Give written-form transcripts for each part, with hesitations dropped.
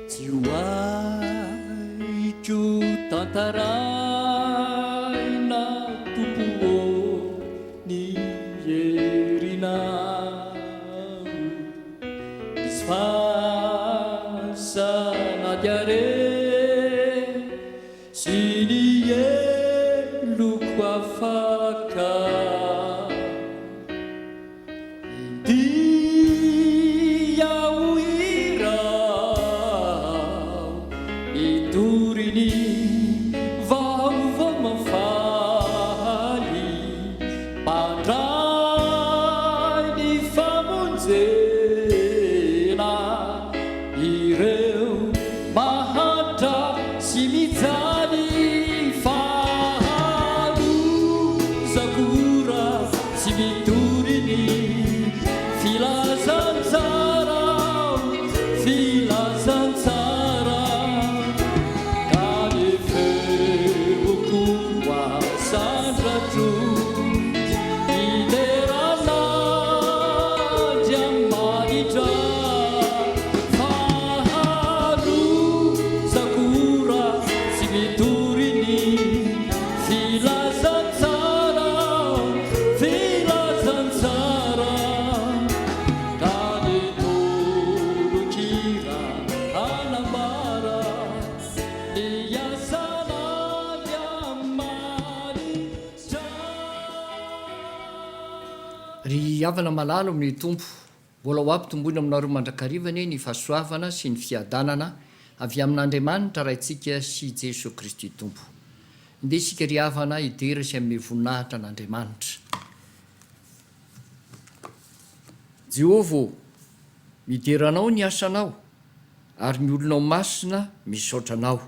tsy hoaiko tantaraina tompo ny herinao misy fasanady are sy ny eloko afaka avana malalo amin'ny tompo mbola ho ampitombony aminareo mandrakarivany ny fahasoavana sy ny fiadanana avy amin'andriamanitra rahaintsika sy jesosy kristy tompo indeha isika ry havana idera sy amin'ny voninahitra n'andriamanitra. Jehova mideranao ny asanao ary ny olonao masina misaotranao,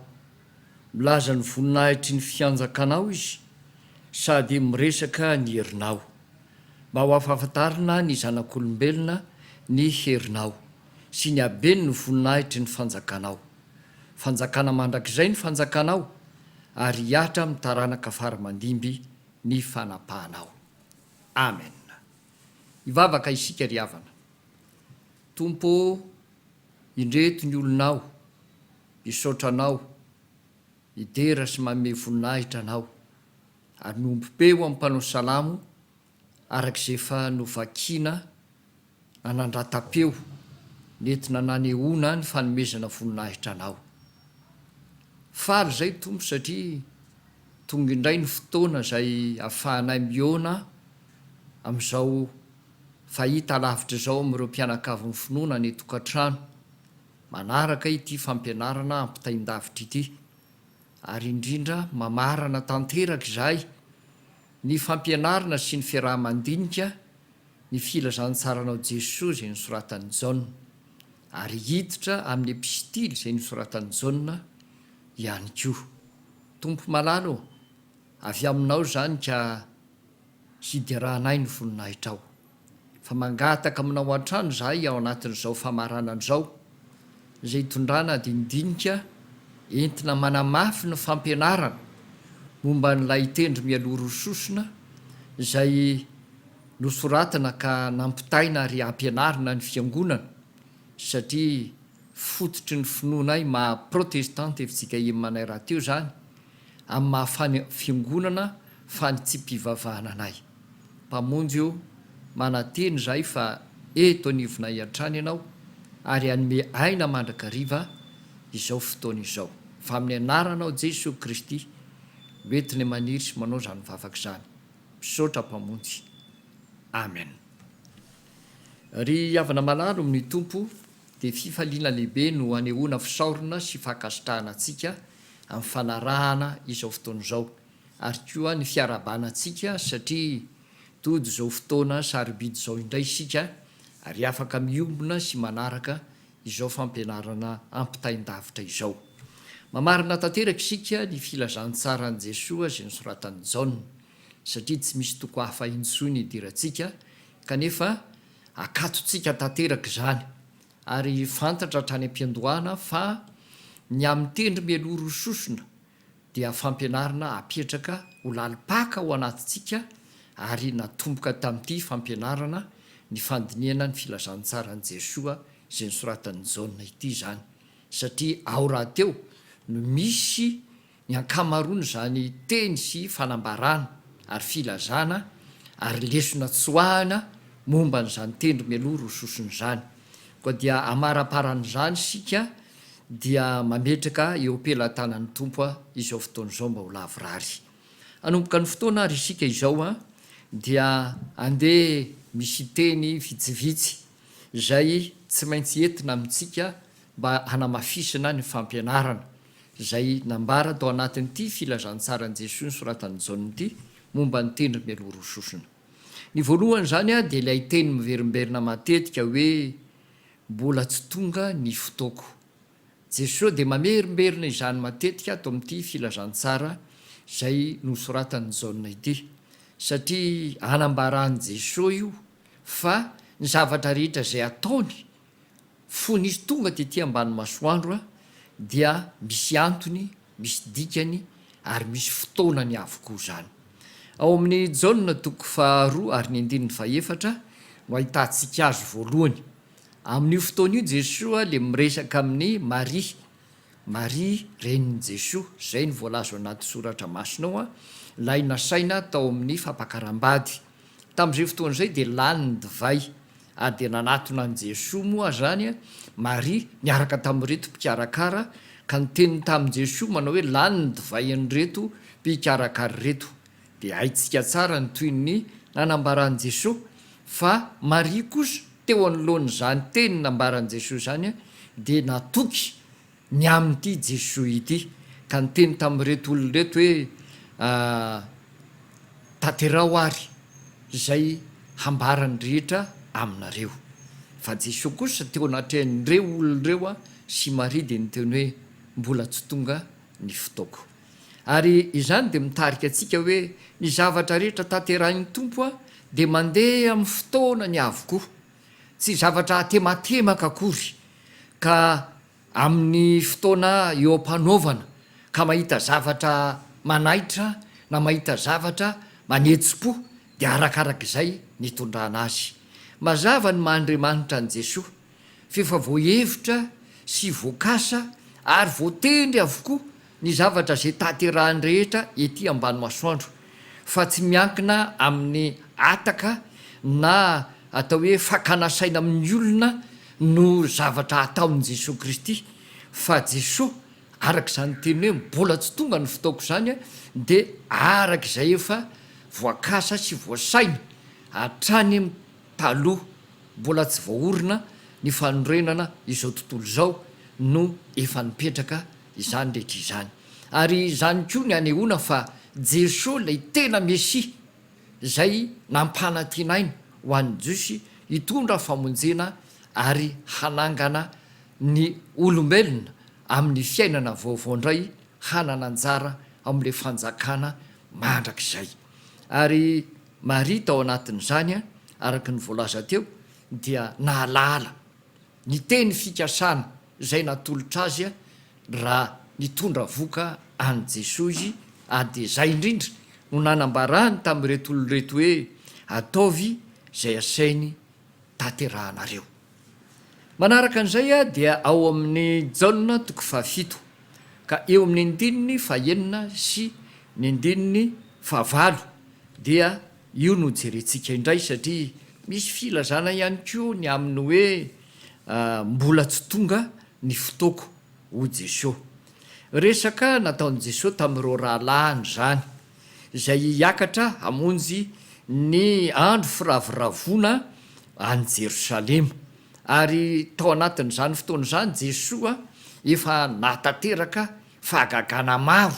milaza ny voninahitry ny fianjakanao izy sady miresaka ny herinao mba ho afahafantarina ny zanak'olombelona ny herinao sy ny abeny ny voninahitry ny fanjakanao. Fanjakana mandrakizay ny fanjakanao ary hiatra mitaranaka faramandimby ny fanapahanao. Amen. Ivavaka isika ry havana. Tompo, indreto ny olonao, isaotranao, idera sy manome voninahitra anao, ary nombom-peo amin'ny mpanao salamo arak'izay efa novakiana nanandratapeo nentina nanehoana ny fanomezana voninahitra anao. Faly zay tompo satria tonga indray ny fotoana izay ahafahanay miona amin'izao fahita lavitra izao amin'ireo mpianakavy ny finoana ny tokantrano, manaraka ity fampianarana ampitaindavitra ity, ary indrindra mamarana tanteraka izahay ny fampianarana sy ny fiarahamandinika ny filazantsaranao Jesosy izay nosoratan'i Jaona, ary hiditra amin'ny epistily izay nosoratan'i Jaona ihany koa. Tompo malalo, avy aminao zany ka hiderahanay ny voninahitrao. Fa mangataka aminao an-trano zahay ao anatin'izao famaranan'izao izay tondrana dindinika entina manamafy ny fampianarana momba n'ilay tendry mialoro sosona izay nosoratana ka nampitaina ary ampianarina ny fiangonana, satria fototry ny finoanay maha-protestanta efitsika emanay raha teo zany amin'ny maha-fiangonana fa ny tsy mpivavahana anay. Mpamonjy eo, manateny zahay fa eto anivonay an-trany ianao ary anome aina mandrakariva izao fotoana izao. Fa amin'ny anaranao Jesosy Kristy mety ny maniry sy manao zany vavaka izany. Misaotra mpamonjy. Amen. Ry havana malalo amin'ny tompo, dia fifaliana lehibe no anehoana fisaorana sy fankasitrahana antsika amin'ny fanarahana izao fotoana izao, ary koa ny fiarabana antsika satria tody izao fotoana sarobidy izao indray isika ary afaka miombona sy manaraka izao fampianarana ampitaindavitra izao. Mamarina tanteraka isika ny filazantsara an'i Jesosy izay nosoratan'i Jaona, satria tsy misy toko hafa intsony idirantsika kanefa akatontsika tanteraka izany, ary fantatra hatrany am-piandohana fa ny amin'ny tendry mialoro sosona dia fampianarana apetraka ho lalipaka ho anatintsika, ary natomboka tamin'ity fampianarana ny fandiniana ny filazantsara an'i Jesosy izay nosoratan'i Jaona ity zany. satria ao raha teo no misy ny ankamarony zany teny sy fanambarana ary filazana ary lesona tsoahana momba n'izany tendry mialoha ro sosony zany koa dia amaraparan'izany sika dia mametraka eo ampelantanan'ny tompo a izao fotoan'izao mba ho lavorary anomboka ny fotoana ary isika izao a dia andeha misy teny vitsivitsy zay tsy maintsy entina amintsika mba hanamafisina ny fampianarana zay nambara tao anatin'ity filazantsarany Jesosy ny soratany Jaona ity momba ny tendry mialoha ro sosona ny voalohany zany a de ilay teny miverimberina matetika hoe mbola tsy tonga ny fotoako Jesosy de mamerimberina izany matetika ato amin'ity filazantsara zay nosoratany Jaona ity satria anambarany Jesosy io fa ny zavatra rehetra zay ataony fony izy tonga tetỳ ambany masoandro a dia misy antony misy dikany ary misy fotoanany avokoa zany ao amin'ny Jaona 2 ary ny 9 no ahitantsika azy voalohany amin'io fotoana io Jesosy le miresaka amin'ny Maria renin'i Jesosy zay ny voalazo anaty soratra masinao a lay nasaina tao amin'ny fampakaram-bady tamin'izay fotoana zay de lany ny divay ary de nanatona an' Jesosy moa zany a Maria niaraka tamin'reto mpikarakara ka nyteniny tamin'i Jesosy manao hoe lany ny divay an'reto mpikarakary reto de haitsika tsara ny toy ny nanambaran'i Jesosy fa Maria kosa teo anoloany zany teny nambaran'i Jesosy zany a de natoky ny amin'ity Jesosy ity ka nyteny tamin'reto olona reto hoe tanterao ary zay hambarany rehetra aminareo fa Jesosy kosa teo anatrehan'ireo olona reo a sy Maria de nyteny hoe mbola tsy tonga ny fotoako ary izany de mitarika atsika hoe ny zavatra rehetra tanterahiny tompo a de mandeha amin'ny fotoana ny avokoa tsy zavatra atematemaka akory ka amin'ny fotoana eo ampanaovana ka mahita zavatra manaitra na mahita zavatra manetsi-po de arakarak'izay nitondrana azy mazava ny mahandriamanitra an' Jesosy fefa voahevitra sy voakasa ary voatendry avokoa ny zavatra zay tanterahany rehetra ety ambany masoandro fa tsy miankina amin'ny ataka na atao hoe fakanasaina amin'ny olona no zavatra ataon'i Jesosy Kristy fa Jesosy arak'izany teny hoe mbola tsy tonga ny fotoako zany a de arak'izay efa voakasa sy voasaina hatrany amin'ny taloha mbola tsy voaorina ny fanorenana izao tontolo zao no efa nipetraka izany rehetra izany ary zany koa ny anehoana fa Jesosy lay tena Mesia zay nampanantinaina ho an'ny Jiosy hitondra famonjena ary hanangana ny olombelona amin'ny fiainana vaovao indray hanana anjara amin'le fanjakana mandrak'izay ary Maria tao anatin'izany a araky ny voalaza teo dia nahalala ny teny fikasana zay natolotra azy a raha nitondra voka an' Jesosy ary de zay indrindra no nanambarany tamin'reto olo reto hoe ataovy zay asainy tanterahanareo manaraka an'izay a dia ao amin'ny Jaona 7 ka eo amin'ny 9 sy ny 9 dia io no jerentsika indray satria misy filazana ihany koa ny aminy hoe mbola tsy tonga ny fotoako ho Jesosy resaka nataon'i Jesosy tamin'ireo rahalahiny zany zay hiakatra hamonjy ny andro firavoravona any Jerosalema ary tao anatin'izany fotoana zany Jesosy efa natateraka fahagagana maro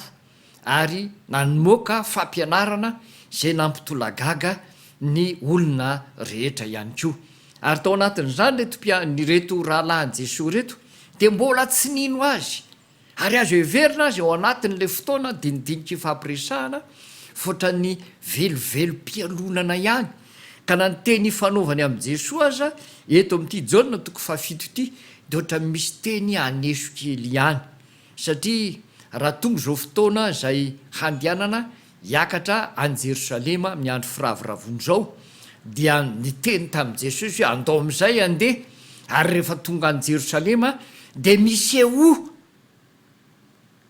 ary namoaka fampianarana zay nampitolagaga ny olona rehetra ihany koa ary tao anatin'izany reto rahalahin' Jesosy reto de mbola tsy nino azy ary azo everina azy ao anatin'le fotoana dinidinika ifampiresahana fotrany velovelo-pialonana ihany ka na nyteny fanaovany am' Jesosy aza eto amin'ity Jaona 7 ity de ohatra misy teny aneso kely ihany satria raha tonga zao fotoana zay handianana hiakatra any Jerosalema miandro firavoravony zao dia ny teny tamin'i Jesosy hoe andao am'izay andeha ary rehefa tonga any Jerosalema de miseo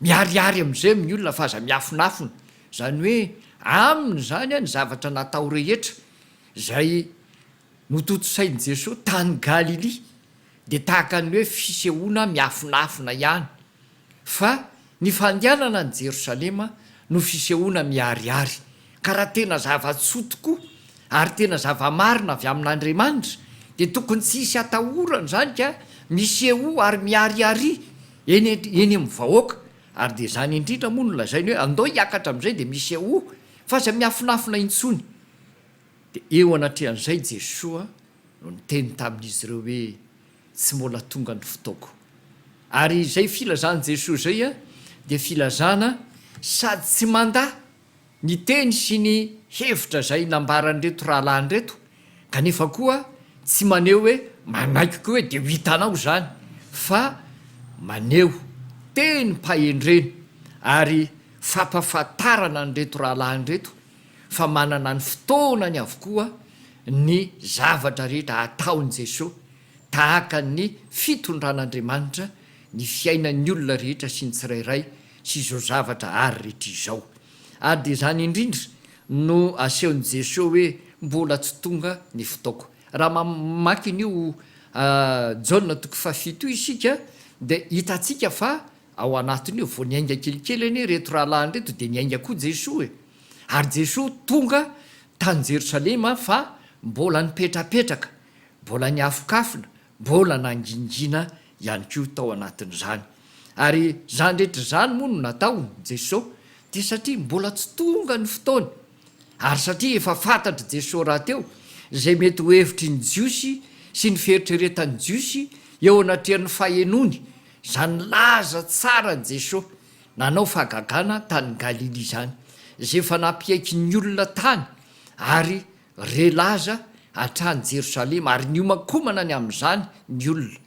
miariary am'izay amin'ny olona fa aza miafonafona zany hoe aminy zany a ny zavatra natao rehetra zay nototosainy jesosy tany Galilia de tahaka ny hoe fisehoana miafonafona ihany fa ny fandehanana ny Jerosalema no fisehoana miariary ka raha tena zava-tsoa tokoa ary tena zava-marina avy amin'Andriamanitra de tokony tsisy atahorana zany ka miseho ary miariary eny amin'ny vahoaka ary de zany indrindra moa no lazainy hoe andao hiakatra am'izay de miseho fa aza miafonafona intsony de eo anatrehan'izay Jesoa no niteny tamin'izy ireo hoe tsy mbola tonga ny fotoako ary zay filazany Jesoa zay a de filazana sady tsy manda ny teny sy ny hevitra zay nambaran'reto rahalahy reto kanefa koa tsy maneho hoe manaiky koa hoe de ho hitanao zany fa maneho teny pahendreny ary fampafantarana nyreto rahalahy reto fa manana ny fotoanany avokoa ny zavatra rehetra ataony Jesosy tahaka ny fitondran'Andriamanitra ny fiainan'ny olona rehetra sy ny tsirairay sy izao zavatra ary rehetra izao ary de zany indrindra no asehony Jesosy hoe mbola tsy tonga ny fotoako raha mamaky nio Jaona 7 isika de hitatsika fa ao anatin'io vo niainga kelikely eny reto rahalahy reto de niainga koa Jesosy ary Jesosy tonga tany Jerosalema fa mbola nipetrapetraka mbola niafokafona mbola nangingina ihany koa tao anatin'izany ary zany rehetra zany moa no natao Jesosy de satria mbola tsy tonga ny fotoany ary satria efa fantatra Jesosy raha teo zay mety ho hevitry ny jiosy sy ny fieritreretan'ny jiosy eo anatrehan'ny fahenony zany laza tsara ny Jesosy nanao fahagagana tany Galilia zany zay efa nampiaiky ny olona tany ary relaza hatrany Jerosalema ary niomakomana ny amin'izany ny olona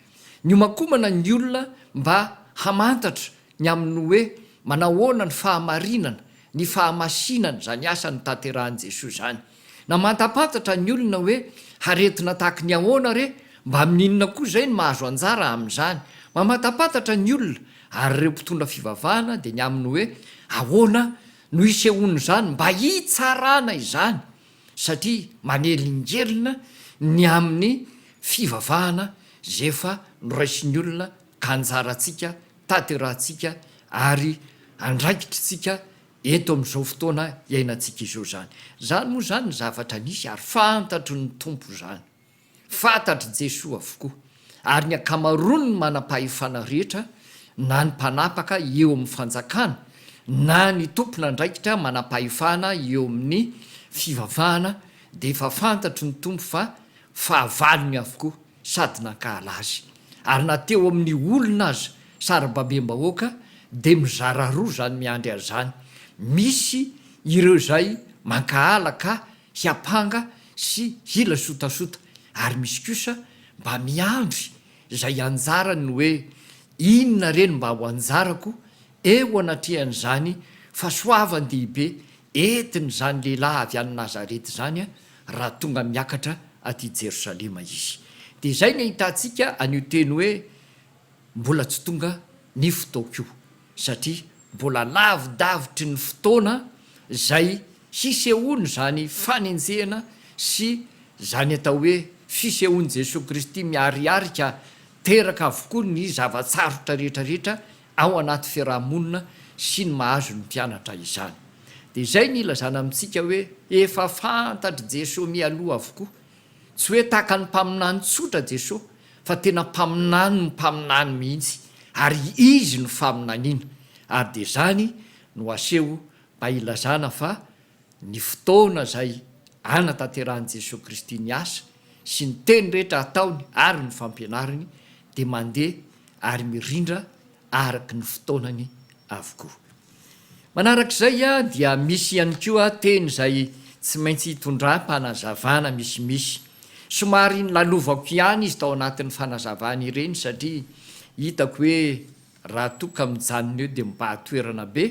niomakomana ny olona mba hamantatra ny amin'ny hoe manahoana ny fahamarinana ny fahamasinana zany asa ny tanterahan'i Jesosy zany na mantapantatra ny olona hoe haretina tahaky ny ahoana re mba mininona koa zay ny mahazo anjara amin'izany mamantapantatra ny olona ary reo mpitondra fivavahana de ny aminy hoe ahoana no isehony zany mba hitsarana izany satria manelingelina ny amin'ny fivavahana zay fa noraisiny olona ka anjaratsika tanterahantsika ary andraikitritsika eto am'izao fotoana iainantsika izao zany zany moa zany ny zavatra nisy ary fantatry ny tompo zany fantatry Jesosy avokoa ary ny akamarony ny manam-pahefana rehetra na ny mpanapaka eo amin'ny fanjakana na ny tompona ndraikitra manam-pahefana eo amin'ny fivavahana de efa fantatry ny tompo fa fahavalony avokoa sady nankahala azy ary nateo amin'ny olona azy sarababem-bahoaka de mizara roa zany miandry azy zany misy ireo zay mankahala ka hiapanga sy hila sotasota ary misy kosa mba miandry zay anjarany hoe inona reny mba ho anjarako eo anatrehan'izany fahasoavan-dehibe entiny zany lehilahy avy any Nazarety zany a raha tonga miakatra aty Jerosalema izy de zay ny hitantsika an'io teny hoe mbola tsy tonga ny fotoako satria mbola lavidavitry ny fotoana zay hisehony zany fanenjehana sy zany atao hoe fisehony Jesosy Kristy miariarika teraka avokoa ny zavatsarotra rehetrarehetra ao anaty fiarahamonina sy ny mahazo ny mpianatra izany de zay ny ilazana amintsika hoe efa fantatry Jesosy mialoha avokoa tsy hoe tahaka ny mpaminany tsotra Jesosy fa tena mpaminany ny mpaminany mihitsy ary izy no faminaniana ary de zany no aseho mba ilazana fa ny fotoana zay anatanterahany Jesosy Kristy ny asa sy ny teny rehetra ataony ary ny fampianariny de mandeha ary mirindra araky ny fotoanany avokoa manarak'izay a dia misy ihany koa teny zay tsy maintsy hitondram-panazavana misimisy somary ny lalovako ihany izy tao anatin'ny fanazavana ireny satria hitako hoe raha toka mijanona eo de mibahatoerana be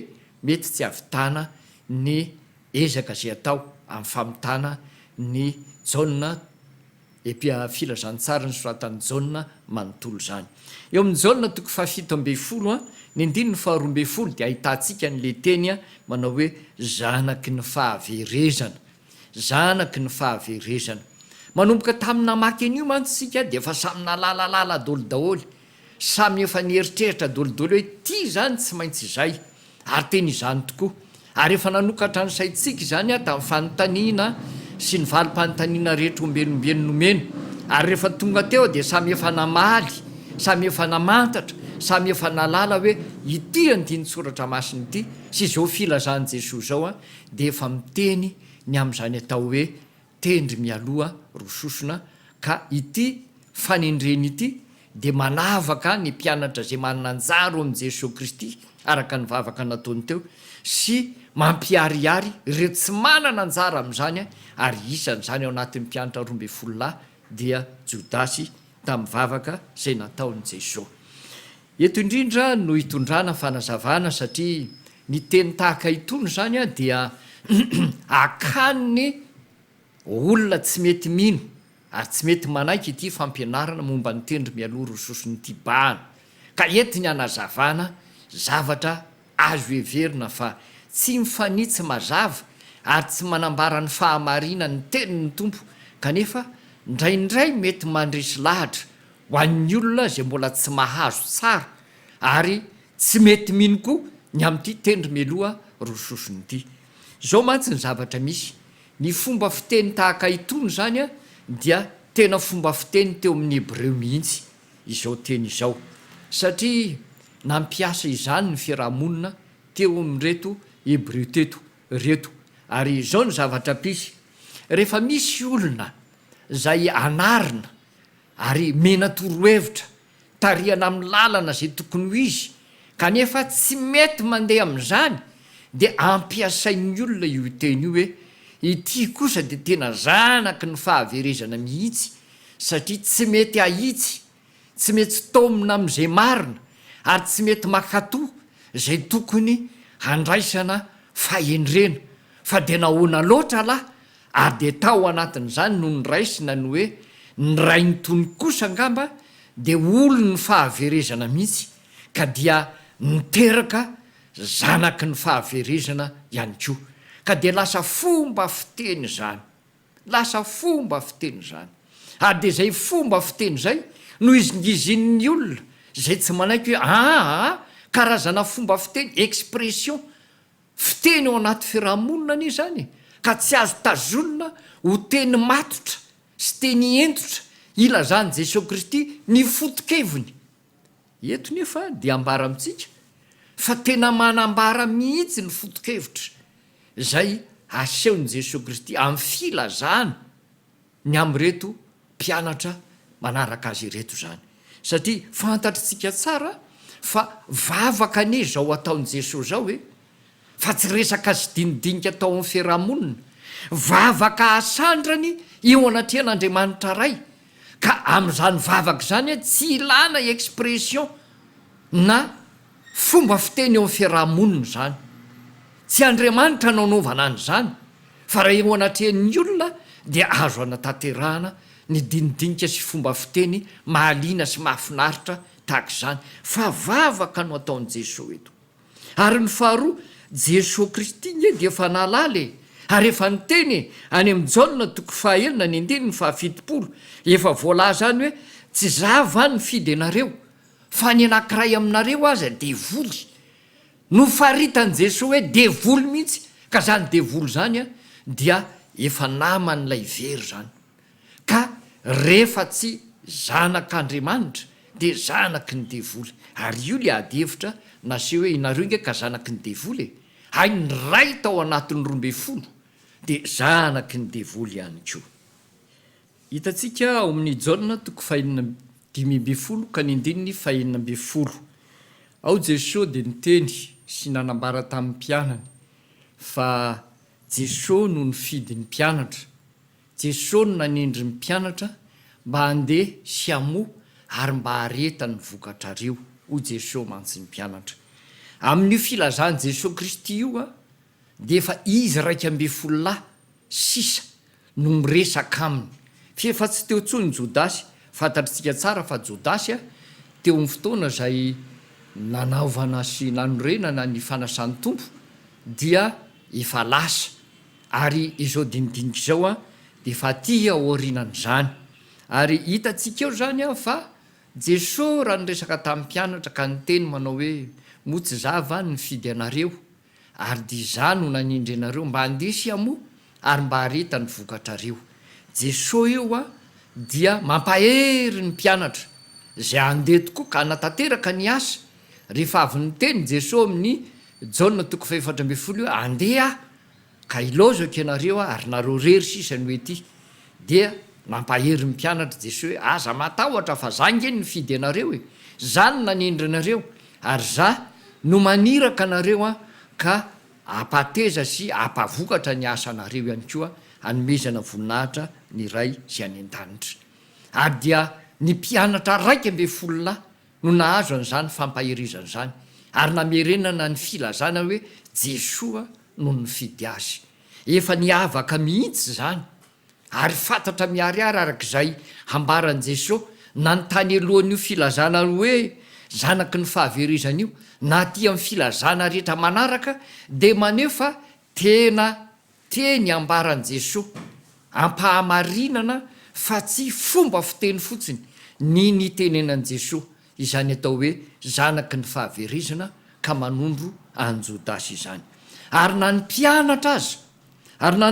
mety tsy avitana ny ezaka zay atao amin'ny famitana ny Jaona epia filazantsara ny soratany jauna manontolo zany eo amin'ny jauna toko fahafito ambe folo a ny andiny ny faharoambe folo de ahitantsika n'le teny a manao hoe zanaky ny fahaverezana zanaky ny fahaverezana manomboka tamina maky an'io mantsika de efa samina lalalala dolo daholy samy efa nieritreritra dolidolo hoe ty zany tsy maintsy zay ary teny izany tokoa ary efa nanokatra ny saitsika zany a tamin'ny fanontaniana sy ny valim-panontaniana rehetra ombenombeny nomeno ary rehefa tonga teo de samy efa namaly samy efa namantatra samy efa nalala hoe ity andiny soratra masiny ity sy zao filazany Jesosy zao a de efa miteny ny am'izany atao hoe tendry mialoha rososona ka ity fanendreny ity de manavaka ny mpianatra zay mananjaro am' Jesosy Kristy araka ny vavaka nataony teo sy mampiariary ireo tsy manana anjara am'izany a ary isan'zany ao anatin'ny mpianatra roambe folo lahy dia Jodasy tamin'ny vavaka zay nataony Jesosy eto indrindra no hitondrana fanazavana satria ny teny tahaka itony zany a dia akaniny olona tsy mety mino ary tsy mety manaiky ity fampianarana momba ny tendry mialoha rososony ty bahana ka eti ny anazavana zavatra azo everina fa tsy mifanitsy mazava ary tsy manambara ny fahamarina ny teniny tompo kanefa ndraindray mety mandresy lahatra ho an'ny olona zay mbola tsy mahazo tsara ary tsy mety mino koa ny am'ty tendry mialoha rososony ity zao mantsy ny zavatra misy ny fomba fiteny tahaka itony zany a dia tena fomba fiteny teo amin'ny Hebreo mihitsy izao teny izao satria nampiasa izany ny fiarahamonina teo am'reto Hebreo teto reto ary izao ny zavatra pisy rehefa misy olona zay anarina ary mena torohevitra tariana amin'ny lalana zay tokony ho izy kanefa tsy mety mandeha am'izany de ampiasain'ny olona io teny io hoe ity kosa de tena zanaky ny fahaverezana mihitsy satria tsy mety ahitsy tsy mety tomina am'izay marina ary tsy mety makatoa zay tokony handraisana fahendrena fa de nahoana loatra lahy ary de tao anatin'izany no niraisina ny hoe ny ray ny tony kosa angamba de olo ny fahaverezana mihitsy ka dia niteraka zanaky ny fahaverezana ihany koa ka de lasa fomba fiteny zany lasa fomba fiteny zany ary de zay fomba fiteny zay no izingizin'ny olona zay tsy manaiky hoe karazana fomba fiteny expression fiteny ao anaty fiarahamonina ani zany ka tsy azo tazolona ho teny matotra sy teny entotra ilazany Jesosy Kristy ny fotokeviny eto nefa de ambara amitsika fa tena manambara mihitsy ny fotokevitra zay asehony Jesosy Kristy amin'ny filazana ny am'reto mpianatra manaraka azy reto zany satria fantatritsika tsara fa vavaka ane zao ataony Jesosy zao hoe fa tsy resaka sy dinidinika atao amin'ny fiarahamonina vavaka asandrany eo anatrehan'Andriamanitra ray ka am'izany vavaka zany tsy ilana expression na fomba fiteny eo amin'ny fiarahamonina zany tsy Andriamanitra naonaovana an'izany fa raha eo anatrehan'ny olona dia azo anatanterahana ny dinidinika sy fomba fiteny mahaliana sy mahafinaritra tahaka izany fa vavaka no ataony Jesosy eto ary ny faharoa Jesosy Kristy nge dia efa nalala ary efa niteny any amin'ny Jaona toko fahaenina ny andiny ny fahafitopolo efa voalaza zany hoe tsy zava ny fidy anareo fa ny anankiray aminareo aza devoly no faritany Jesosy hoe devoly mihitsy ka zany devoly zany a dia efa naman'ilay very zany ka rehefa tsy zanak'Andriamanitra de zanaky ny devoly ary io le adevitra naseho hoe inareo nge ka zanaky ny devoly hay ny ray tao anatin'ny roambe folo de zanaky ny devoly ihany koa hitatsika ao amin'ny Jaona toko fahaenina dimy amby folo ka ny andininy fahaenina amby folo ao Jesosy de niteny sy nanambara tamin'ny mpianany fa Jesosy no nifidy ny mpianatra Jesosy no nanendry ny mpianatra mba handeha sy hamoa ary mba hareta ny vokatrareo ho Jesosy mantsy ny mpianatra amin'io filazany Jesosy Kristy io a de efa izy raika amby folo lahy sisa no miresaka aminy fiefa tsy teo tsony jodasy fantatritsika tsara fa jodasy a teo amin'ny fotoana zay nanaovana sy nanorenana ny fanasan'ny tompo dia efa lasa ary izao dinidinika izao a de efa ty aorinany zany ary hitatsika eo zany a fa Jesosy raha nyresaka tamin'ny mpianatra ka ny teny manao hoe motsy zava ny fidy anareo ary di zany ho nanindry anareo mba andesy amo ary mba hareta ny vokatrareo. Jesosy eo a dia mampahery ny mpianatra zay andeha tokoa ka anatanteraka ny asa rehefa avy ny teny Jesosy amin'ny Jaona 4:4 io andeha ka ilozako ianareo ary nareo rery sisany hoe ty dia mampahery ny mpianatra Jesosy hoe aza matahotra fa zange ny fidy anareo zany nanindry anareo ary za no maniraka anareo a ka apateza sy apavokatra ny asa anareo ihany koa anomezana voninahitra ny ray sy any an-danitra ary dia ny mpianatra 12 no nahazo an'izany fampaherizana zany ary namerenana ny filazana hoe Jesosy no ny fidy azy efa niavaka mihitsy zany ary fantatra miariary arak'izay hambaran' Jesosy nanontany alohan'io filazana hoe zanaky ny fahaverizana io na ty amin'ny filazana rehetra manaraka de manefa tena teny ambaran' Jesosy ampahamarinana fa tsy fomba fiteny fotsiny ny tenenan' Jesosy izany atao hoe zanaky ny fahaverizana ka manondro an Jodasy izany ary na ny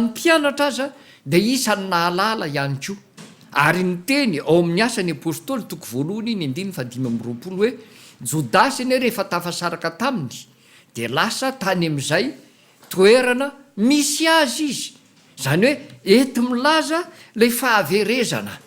mpianatra aza de isany nahalala ihany koa ary ny teny ao amin'ny asany apôstôly 2:5 hoe Jodasy ane rehefa tafasaraka taminy de lasa tany am'izay toerana misy azy izy zany hoe ety milaza le fahaverezana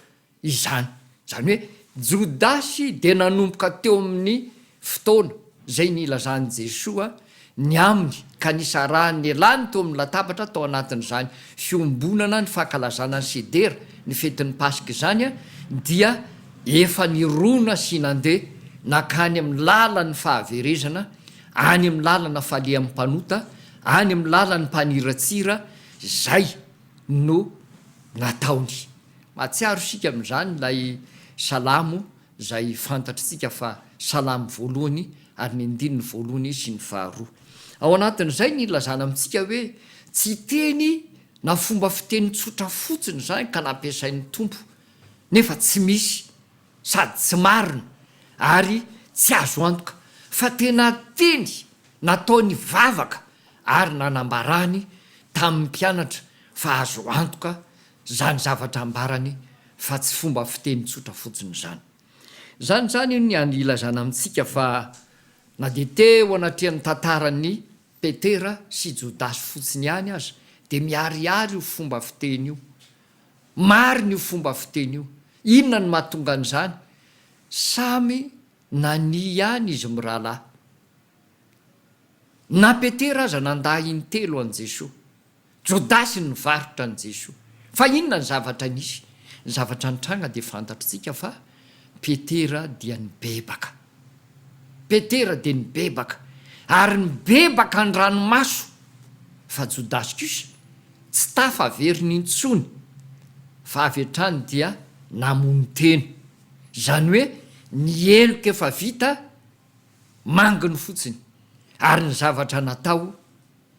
izany zany hoe Jodasy de nanomboka teo amin'ny fotoana zay nilazany Jesosy ny aminy ka nisarahany elany teo amin'ny latabatra tao anatin'izany fiombonana ny fankalazana ny sedera ny fetin'ny pasika zany a dia efa nirona sy nandeha nakany amin'ny lala ny fahaverezana any amin'ny lalana falehan'ny mpanota any amin'ny lalany mpaniratsira zay no nataony matsiaro sika amin'izany lay salamo zay fantatritsika fa salamo voalohany ary ny andininy voalohany sy ny faharoa ao anatin'izay nilazana amintsika hoe tsy teny na fomba fiteny tsotra fotsiny zany ka nampiasain'ny tompo nefa tsy misy sady tsy marina ary tsy azo antoka fa tena teny nataony vavaka ary nanambarany tamin'ny mpianatra fa azo antoka zany zavatra ambarany fa tsy fomba fiteny tsotra fotsiny zany ny ilazana amintsika fa na de teo anatrehan'ny tantaran'ny Petera sy Jodasy fotsiny ihany aza de miariary io fomba fiteny io mariny io fomba fiteny io inona ny mahatonga an'izany samy nany ihany izy mirahalahy na Petera aza nandahy intelo an' Jesosy Jodasy ny varotra an' Jesosy fa inona ny zavatra nisy ny zavatra nitranga de fantatritsika fa Petera dia nibebaka ary nibebaka ny ranomaso fa Jodasy kosa tsy tafaveriny intsony fa avy hatrany dia namono teny zany hoe ny eloka efa vita manginy fotsiny ary ny zavatra natao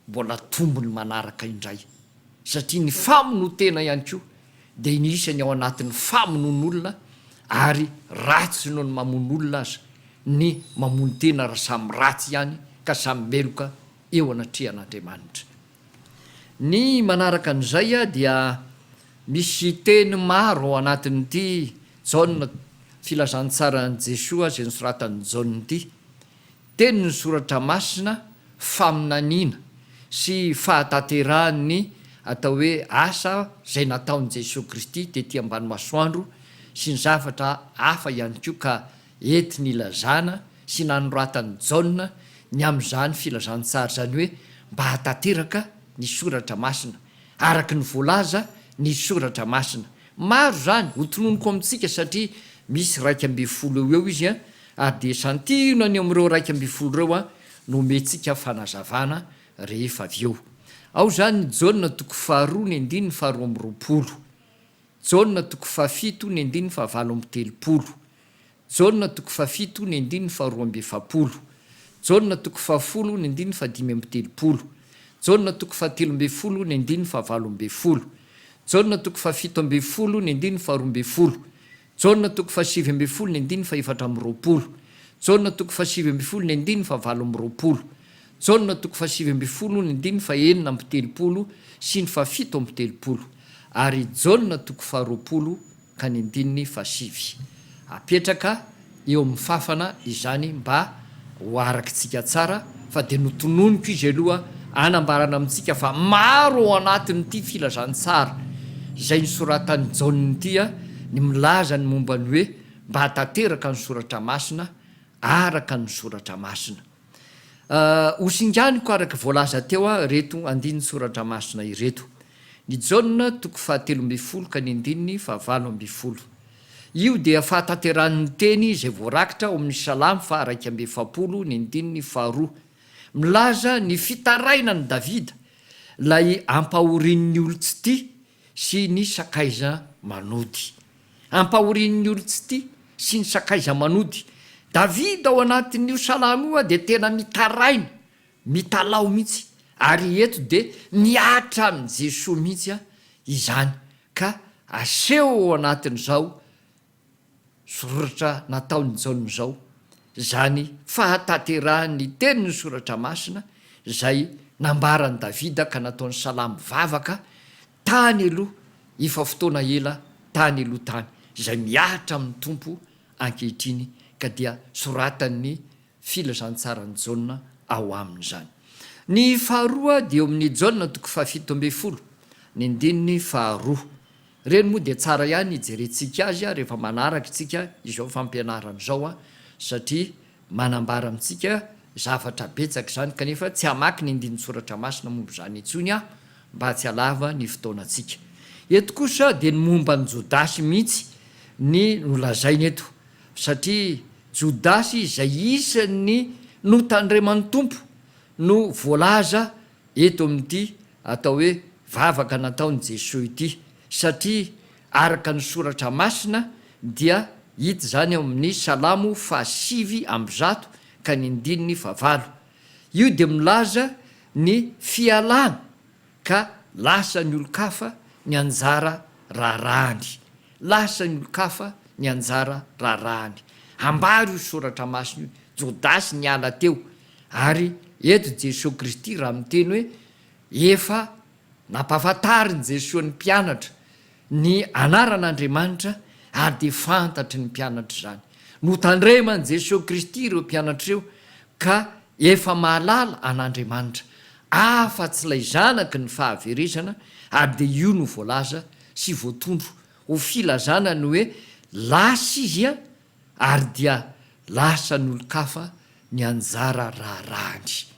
mbola tombony manaraka indray satria ny famonotena ihany koa de inisany ao anatin'ny famonon'olona ary ratsy noho ny mamon'olona aza ny mamono tena raha samy ratsy ihany ka samy meloka eo anatrehan'Andriamanitra. Ny manaraka an'izay a dia misy teny maro ao anatin'ity Jaona filazantsara an' Jesosy zay nisoratan'ny Jaona ity teny ny soratra masina faminaniana sy fahatanterahany atao hoe asa zay nataon'i Jesosy Kristy tety ambany masoandro sy ny zavatra hafa ihany koa ka ety nilazana sy nanoratany Jaona ny amin'izany filazantsara zany hoe mba hatanteraka ny soratra masina araky ny voalaza ny soratra masina maro zany hotononoko amintsika satria misy 12 eo izy a ary de santino any am'ireo 12 reo a nomentsika fanazavana rehefa avy eo ao zany Jaona 2:2 jauna toko fafito ny andiny fa valo amby telopolo, jauna toko fafito ny andiny fa roa amby efapolo, jauna toko fafolo ny andiny fa dimy amby telopolo, jauna toko fatelo amby folo ny andiny fa valo amby folo, jauna toko fafito amby folo ny andiny fa roa amby folo, jauna toko fasivy amby folo ny andiny fa efatra amby roapolo, jauna toko fasivy amby folo ny andiny fa valo amby roapolo, jauna toko fasivy amby folo ny andiny fa enina amby telopolo sy ny fafito amby telopolo, ary jauna toko faharoapolo ka ny andininy fasivy. Apetraka eo amin'ny fafana izany mba ho arakitsika tsara fa dia notononiko izy aloha anambarana amintsika fa maro ao anatin'ity filazantsara izay nysoratany jauniny tya ny milaza ny momba ny hoe mba hatateraka ny soratra masina araka ny soratra masina. Hosinganiko araka voalaza teo reto andininy soratra masina ireto. Ny jauna toko fahatelo amby folo ka ny andininy fa valo amby folo. Io dia fahatateran'ny teny izay voarakitra ao amin'ny salamy fa araiky amby efapolo ny andininy faharoa. Milaza ny fitaraina ny Davida, lay ampahorin'ny olo tsy tia sy ny sakaiza manody. Ampahorin'ny olo tsy tia sy ny sakaiza manody. Davida ao anatin'io salamy io dia tena mitaraina, mitalao mihitsy. Ary eto dia niatra amin'ny Jesosy mihitsy izany ka aseho ao anatin'izao soratra nataony jauna zao, zany fahataterahan'ny tenyny soratra masina zay nambarany Davida ka nataony salamy vavaka tany aloha efa fotoana ela tany aloha tany, zay miahatra amin'ny tompo ankehitriny ka dia soratan'ny filazantsarany jauna ao amin'izany. Ny faharoa dia eo amin'ny jauna toko fafito amby folo ny andininy faharoa. Reny moa dia tsara ihany hijerentsika azy rehefa manaraka itsika izao fampianarana zao satria manambara amintsika zavatra betsaka zany kanefa tsy hamaky ny andininy soratra masina momba zany intsony mba tsy halava ny fotoanantsika. Eto kosa dia ny momba ny Jodasy mihitsy ny nolazainy eto satria Jodasy izay isan'ny notandreman'ny tompo no voalaza eto amin'ity atao hoe vavaka nataony Jesosy ity, satria araka ny soratra masina dia hita zany ao amin'ny salamo fahasivy amby zato ka ny andininy favalo. Io dia milaza ny fialana ka lasa ny olo-kafa ny anjara rarahany, lasa ny olo-kafa ny anjara rarahany. Ambary io soratra masina io, Jodasy niala teo ary eto Jesosy Kristy raha miteny hoe efa nampahafantariny Jesosy ny mpianatra ny anaran'Andriamanitra ary dia fantatry ny mpianatra zany. Notandremany Jesosy Kristy ireo mpianatra ireo ka efa mahalala an'Andriamanitra, afa-tsy ilay zanaky ny fahaverezana ary dia io no voalaza sy voatondro ho filazana ny hoe lasa izy ary dia lasa ny olo-kafa ny anjara raharahany.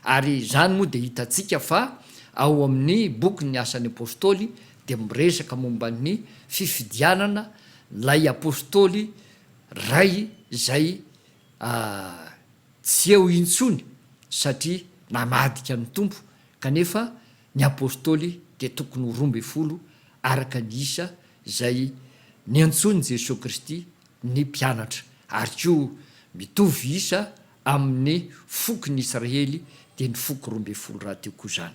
Ary zany moa dia hitantsika fa ao amin'ny boky ny asan'ny apôstôly dia miresaka momba ny fifidianana lay apôstôly ray zay tsy eo intsony satria namadika ny tompo, kanefa ny apôstôly dia tokony ho 12 araka ny isa zay ny antsony Jesosy Kristy ny mpianatra, ary koa mitovy isa amin'ny fokon'ny Israely dia ny foko 12 raha teo koa zany.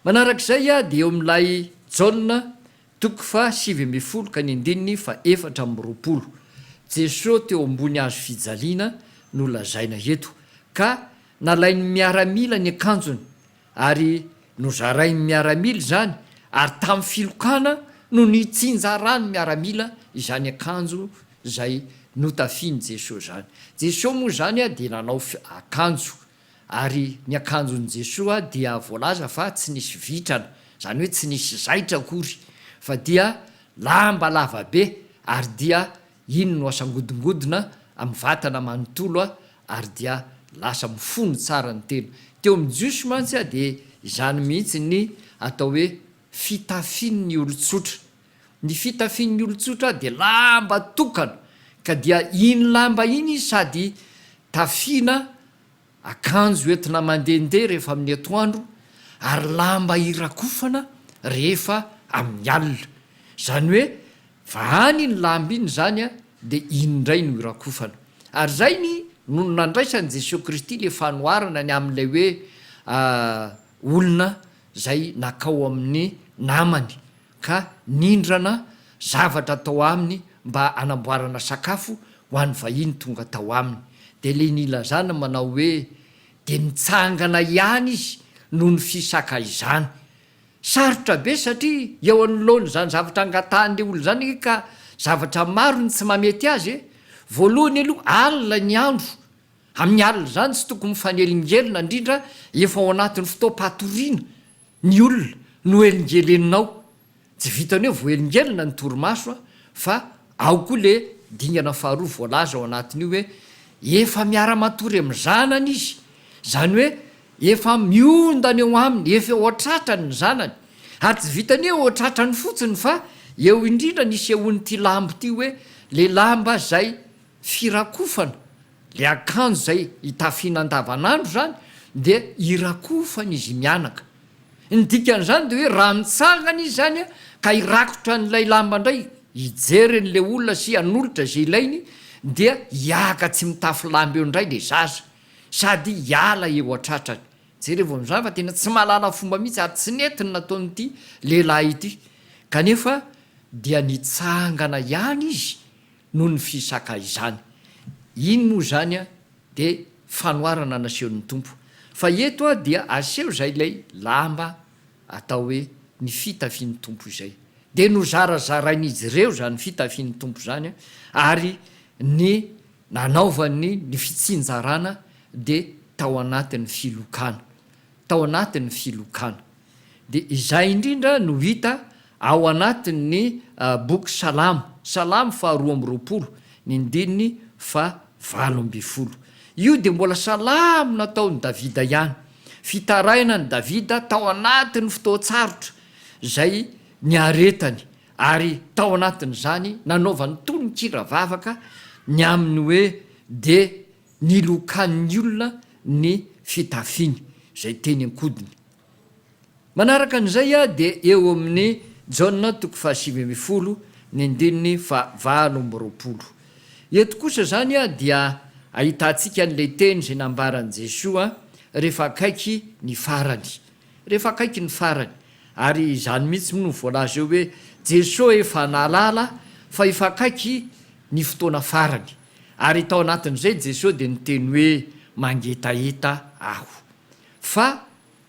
Manarak'izay dia eo amin'ilay jauna toko fa 7 ka ny andininy fa 420. Jesosy teo ambony hazo fijaliana no lazaina eto ka nalainy miaramila ny akanjony ary nozarainy miaramila zany, ary tamin'ny filokana no nitsinjarany miaramila izany akanjo zay notafiany Jesosy zany. Jesosy moa zany dia nanao akanjo, ary ny akanjon'i Jesosy dia voalaza fa tsy nisy vitrana, zany hoe tsy nisy zaitra akory, fa dia lamba lava be ary dia iny no asangodingodina amin'ny vatana manontolo ary dia lasa mifono tsara ny tena. Teo amin'ny Jiosy mantsy dia izany mihitsy ny atao hoe fitafian'ny olon-tsotra. Ny fitafian'ny olon-tsotra dia lamba tokana, ka dia iny lamba iny sady tafiana akanjo entina mandehandeha rehefa amin'ny atoandro, ary lamba irakofana rehefa amin'ny alina. Zany hoe vahany ny lamby iny zany a de inindray no irakofana ary zay ny nono nandraisany Jesosy Kristy le fanoarana ny am'lay hoe olona zay nakao amin'ny namany ka nindrana zavatra tao aminy mba anamboarana sakafo ho an'ny vahiny tonga tao aminy de le nilazana manao hoe de mitsangana ihany izy noho ny fisaka izany sarotra be satria eo anoloany zany zavatra angatahanyle olo zany ka zavatra maro ny tsy mamety azy voalohany aloha alina ny andro amin'ny alina zany tsy tokony mifanelingelina indrindra efa ao anatin'ny fotoam-patoriana ny olona no elingelenao tsy vitany hoe voelingelina ny torimaso fa ao koa le dingana faharoa voalaza ao anatin'io hoe efa miara-matory amin'ny zanany izy zany hoe efa miondany eo aminy efa oatratrany ny zanany ary tsy vitany hoe oatratrany fotsiny fa eo indrindra nisy eon'ity lambo ty hoe le lamba zay firakofana le akanjo zay hitafinan-davanandro zany de irakofana izy mianaka ny dikan'izany de hoe raha mitsangana izy zany a ka irakotra n'lay lamba ndray hijeren'le olona sy anolotra zay ilainy dia hiaka tsy mitafy lamba eo indray le zaza sady hiala eo atratrany jereo am'zany fa tena tsy mahalala fomba mihitsy ary tsy netiny nataonyity lehilahy ity kanefa dia nitsangana ihany izy noho ny fisaka izany iny moa zany a de fanoarana nasehon'ny tompo fa eto a dia aseho zay lay lamba atao hoe ny fitafian'ny tompo izay de no zarazarain'izy ireo zany fitafian'ny tompo zany ary ny nanaovany ny fitsinjarana de tao anatin'ny filokana tao anatin'ny filokana de izay indrindra no hita ao anatin'ny boky salamo faharoa amby roapolo ny ndininy fa 20 io de mbola salamo nataony davida ihany fitaraina ny davida tao anatin'ny fotoatsarotra zay ny aretany ary tao anatin' zany nanaovany tony kira vavaka ny aminy hoe de nilokan'ny olona ny fitafiny zay teny ankodiny manaraka an'izay a de eo amin'ny Jaona 7:10 ny ndininy fa 20 eto kosa zany a dia ahitantsika n'le teny zay nambaran' Jesosy rehefa akaiky ny farany ary zany mihitsy no voalaza eo hoe Jesosy efa nalala fa efa akaiky ny fotoana farany ary tao anatin'izay Jesosy de niteny hoe mangetaheta aho fa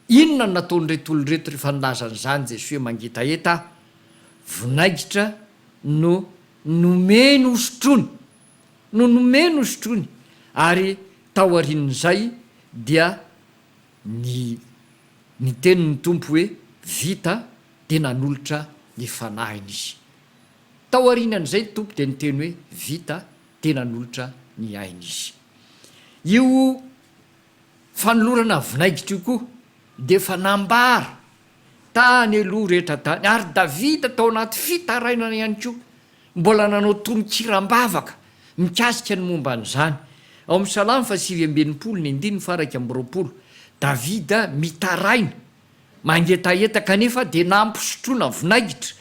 inona nataony reto olo reto rehefa nilazan'izany Jesosy hoe mangetaheta vinaigitra no nomeny osotrony ary tao arin'izay dia ny tenin'ny tompo hoe vita de nanolotra ny fanahiny izy tao arinan'izay tompo de niteny hoe vita de nanolotra ny ainy izy io fanolorana vinaigitra io koa de fa nambara tany aloha rehetra tany ary davida tao anaty fitarainana ihany koa mbola nanao tononkirambavaka mikasika ny momba an'izany ao amin'ny salamo 8:20 ny ndiny faraiky amby 20 davida mitaraina mangetaheta kanefa de nampisotrona vinaigitra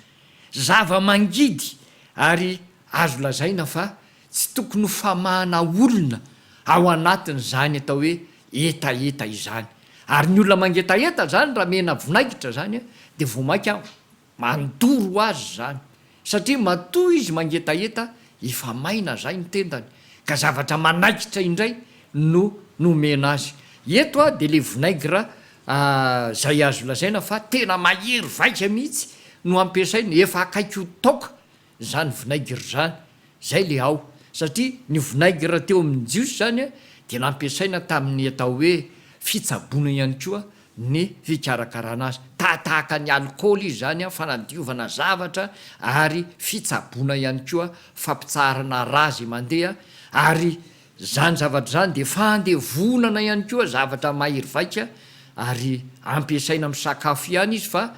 zava-mangidy ary azo lazaina fa tsy tokony famahana olona ao anatin'zany atao hoe etaeta izany ary ny olona mangetaheta zany raha mena vinaigitra zany de vomaika mandoro azy zany satria matoa izy mangetaheta efa maina zay ny tendany ka zavatra manaikitra indray no nomena azy eto de le vinaigra zay azo lazaina fa tena mahery vaika mihitsy no ampiasainy efa akaiky ho taoka zany vinaigra zany zay le ao satria ny vinaigra teo amin'ny jiosy zany de nampiasaina tamin'ny atao hoe fitsaboana ihany koa ny fikarakarana azy tatahaka ny alkôly izy zany fanadiovana zavatra ary fitsaboana ihany koa fampitsarana razy mandeha ary zany zavatra zany de fandevonana ihany koa zavatra mahery vaika ary ampiasaina amin'ny sakafo ihany izy fa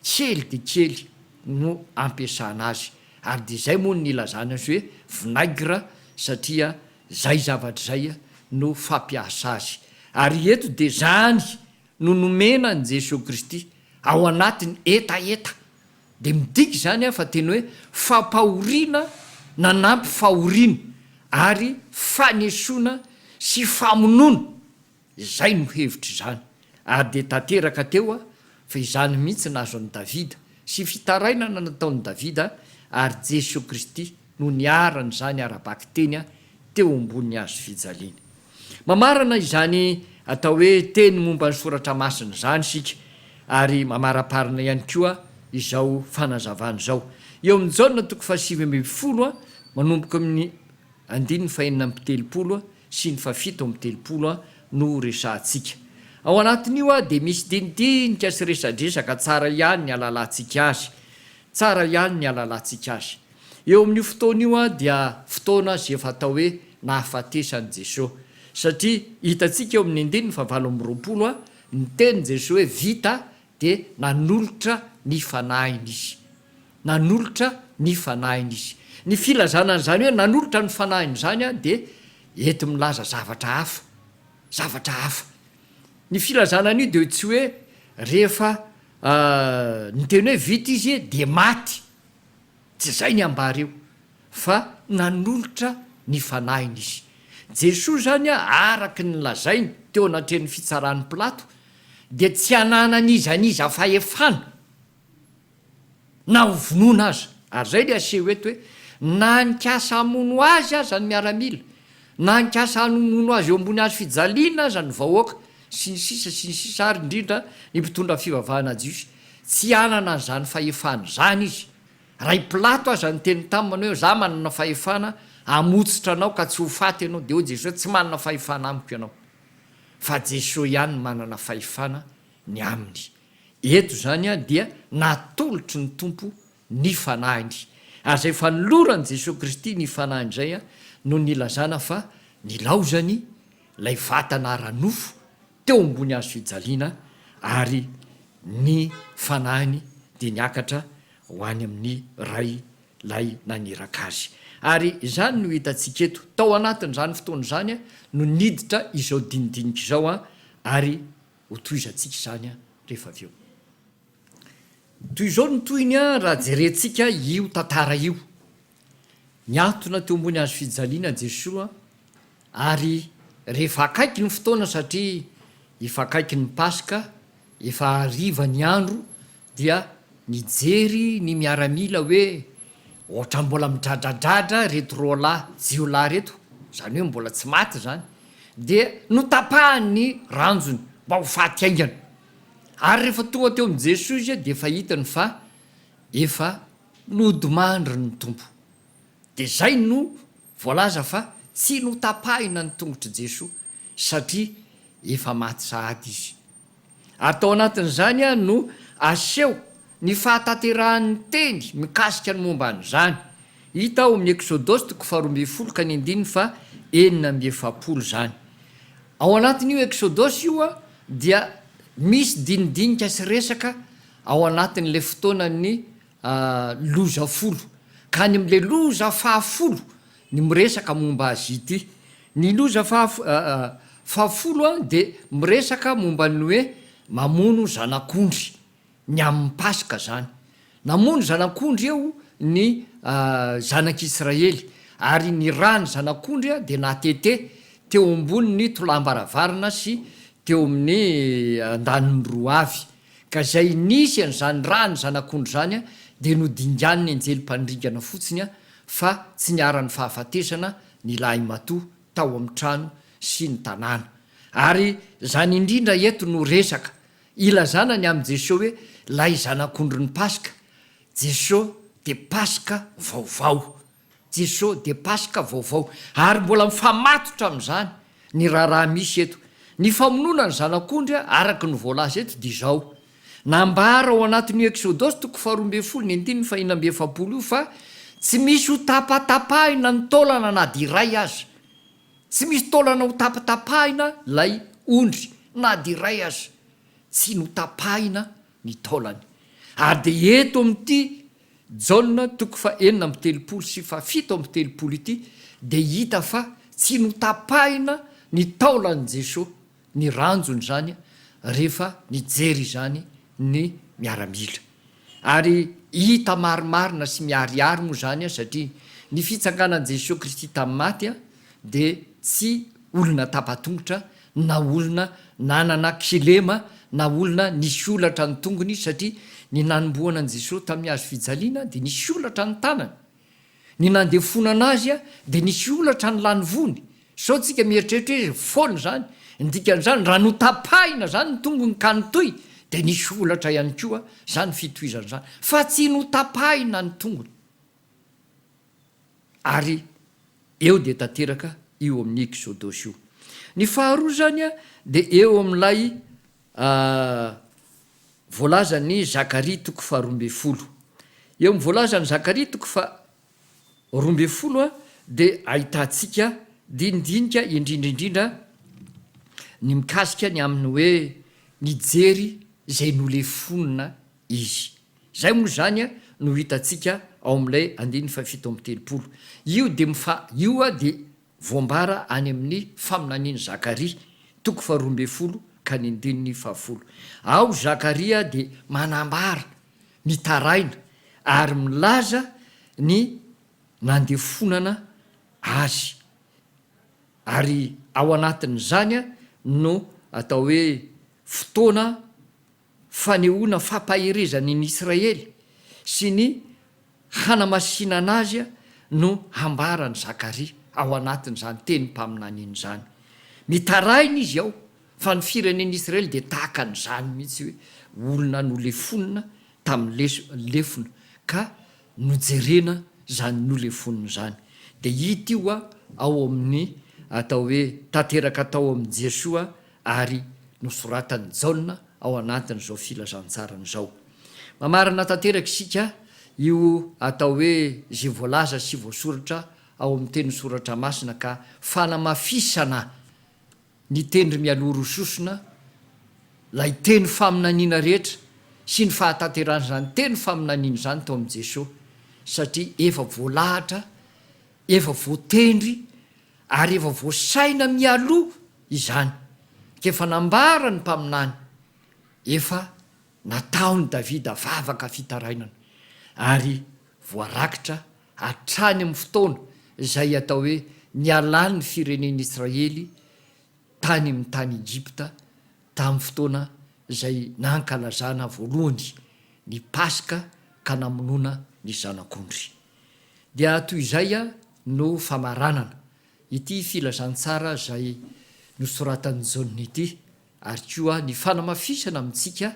kely de kely no ampiasana azy ary de zay moa ny ilazana azy hoe vinaigra satria zay zavatra zay no fampiasa azy ary eto de zany no nomena ny Jesosy Kristy ao anatiny etaeta de midiky zany a fa teny hoe fampahoriana nanampy fahoriana ary fanesona sy famonoana izay no hevitra zany ary de tanteraka teo a fa izany mihitsy nazo an'i Davida sy fitarainana nataon'i Davida ary Jesosy Kristy no niarany zany arabaky teny a teo ambony hazo fijaliana. Mamarana izany atao hoe teny momba ny soratra masina zany sika ary mamaraparina ihany koa izao fanazavana zao. Eo amin'ny Jaona 7:20 a manomboka amin'ny 9:7 sy ny 7:30 no resahantsika. Ao anatin'io a de misy dinidinika sy resadresaka tsara ihany ny alalantsika azy. Tsara ihany ny alalantsika azy. Eo amin'io fotoana io a dia fotoana zay efa atao hoe nahafatesan'i Jesosy. Satria hitantsika eo amin'ny 9:20 a ny teny Jesosy hoe vita de nanolotra ny fanahiny izy. Nanolotra ny fanahiny izy. Ny filazana an'izany hoe nanolotra ny fanahiny zany a de ety milaza zavatra hafa. Zavatra hafa. Ny filazana an'io de tsy hoe rehefa ny teny hoe vita izy de maty. Tsy zay ny ambara eo. Fa nanolotra ny fanahiny izy. Jesosy zany a araky ny lazainy teo anatrehan'ny fitsaran'ny Pilato de tsy ananan'iza aniza fahefana na hovonona aza. Ary zay le aseho eto hoe na nikasa hamono azy aza ny miaramila na nikasa hamono azy eo ambony hazo fijaliana aza ny vahoaka sy ny sisa ary indrindra ny mpitondra fivavahana Jiosy tsy anana an'izany fahefana zany izy. Raha i Pilato aza ny teny taminy hoe za manana fahefana hamotsitra anao ka tsy ho faty ianao de ho Jesosy tsy manana fahefana amiko ianao. Fa Jesosy ihany manana fahefana ny aminy. Eto zany a dia natolotry ny tompo ny fanahiny. Ary zay fanolorany Jesosy Kristy ny fanahiny zay a no nilazana fa nilaozany lay vatana ara-nofo teo ambony hazo fijaliana ary ny fanahiny de niakatra ho any amin'ny ray lay naniraka azy. Ary zany no hitantsika eto tao anatin'izany fotoana zany a no niditra izao dinidinika izao a ary ho toizantsika zany a rehefa avy eo. Toy izao no toyny a raha jerentsika io tantara io. Niantona teo ambony hazo fijaliana Jesosy a ary rehefa akaiky ny fotoana satria efa akaiky ny Paska, efa hariva ny andro dia nijery ny miaramila hoe ohatra mbola midradradratra reto roalahy jiolahy reto zany hoe mbola tsy maty zany de notapahany ranjony mba ho faty aingana. Ary rehefa tonga teo amin'i Jesosy izy de efa hitany fa efa nodimandry ny tompo. De zay no voalaza fa tsy notapahina ny tongotry Jesosy satria efa maty sahady izy. Ary tao anatin'izany a no aseho ny fahataterahan'ny teny mikasika ny momba an'izany. Hita ao amin'ny Exodosy 12 ka ny 9 fa 4:7 zany. Ao anatin'io Exodosy io a dia misy dinidinika sy resaka ao anatin'le fotoanany loza folo. Ka ny am'le loza fahafolo ny miresaka momba azy ity. Ny loza fahafolo a de miresaka momba ny hoe mamono zanak'ondry ny amin'ny Paska zany. Namono zanak'ondry eo ny zanak'Israely ary ny rany zanak'ondry a de natete teo ambony ny tolambaravarina sy teo amin'ny andaniny roa avy. Ka zay nisy an'izany rany zanak'ondry zany a de nodingan'ny anjely mpandringana fotsiny a fa tsy niara-ny fahafatesana ny lahy matoa tao amin'ny trano sy ny tanàna. Ary zany indrindra eto no resaka ilazana ny amin'i Jesosy hoe lay zanak'ondry ny Paska. Jesosy de Paska vaovao. Jesosy de Paska vaovao. Ary mbola mifamatotra amin'izany ny raharaha misy eto. Ny famonoana ny zanak'ondry araky ny voalaza eto de zao. Nambara ao anatin'io Exodosy 12:9-7 io fa tsy misy ho tapatapahina ny taolana na de iray aza. Tsy misy taolana ho tapatapahina lay ondry na de iray aza. Tsy notapahina ny taolany. Ary de eto amin'ity Jaona 4:9 sy 7:30 ity de hita fa tsy notapahina ny taolany Jesosy ny ranjony zany rehefa nijery zany ny miaramila. Ary hita marimarina sy miariary moa zany a satria ny fitsanganan' Jesosy Kristy tamin'ny maty a de tsy olona tapatongotra na olona nanana kilema na olona nisy olatra ny tongony satria ny nanomboana an' Jesosy tamin'ny hazo fijaliana de nisy olatra ny tanany ny nandefona anazy a de nisy olatra ny lany vony sao tsika mieritreritra hoe foana zany ndikan'zany raha notapahina zany ny tongony ka nytoy de nisy olatra ihany koa zany fitohizany zany fa tsy notapahina ny tongony ary eo de tanteraka io amin'ny exodosy io ny faharoa zany a de eo amin'ilay voalaza ny Zakaria toko fa 12 eo amin'ny voalaza ny Zakaria toko fa 12 a de ahitantsika dindinika indrindraindrindra ny mikasika ny amin'ny hoe nijery zay nolefonina izy zay moa zany a no hitantsika ao amin'ilay 17 io de io a de voambara any amin'ny faminaniany Zakaria toko fa 12 ka ny 10 ao Zakaria de manambara mitaraina ary milaza ny nandefonana azy ary ao anatin'izany a no atao hoe fotoana fanehoana fampaherezany ny Israely sy ny hanamasinana azy a no hambarany Zakaria ao anatin'izany teny mpaminany iny zany mitaraina izy ao fa ny fireneny Israely de tahaka an'izany mihitsy hoe olona nolefonina tamin'ny lefona ka nojerena zany nolefonina zany de hita io a ao amin'ny atao hoe tanteraka tao amin'ny Jesoa ary nosoratany Jaona ao anatin'izao filazantsarany zao mamarina tanteraka isika io atao hoe zay voalaza sy voasoratra ao amin'ny teny soratra masina ka fanamafisana ny tendry mialoro sosona lay teny faminaniana rehetra sy ny fahatanterana zany teny faminaniana zany tao amin'ny Jesosy satria efa voalahatra efa voatendry ary efa voasaina mialoha izany kefa nambara ny mpaminany efa nataony Davida vavaka fitarainana ary voarakitra hatrany amin'ny fotoana zay atao hoe nialany ny fireneny Israely tany amin'ny tany Egypta tamin'ny fotoana zay nankalazana voalohany ny Paska ka namonoana ny zanak'ondry dia toy izay a no famaranana ity filazantsara zay nosoratany Jaona ity ary koa ny fanamafisana amintsika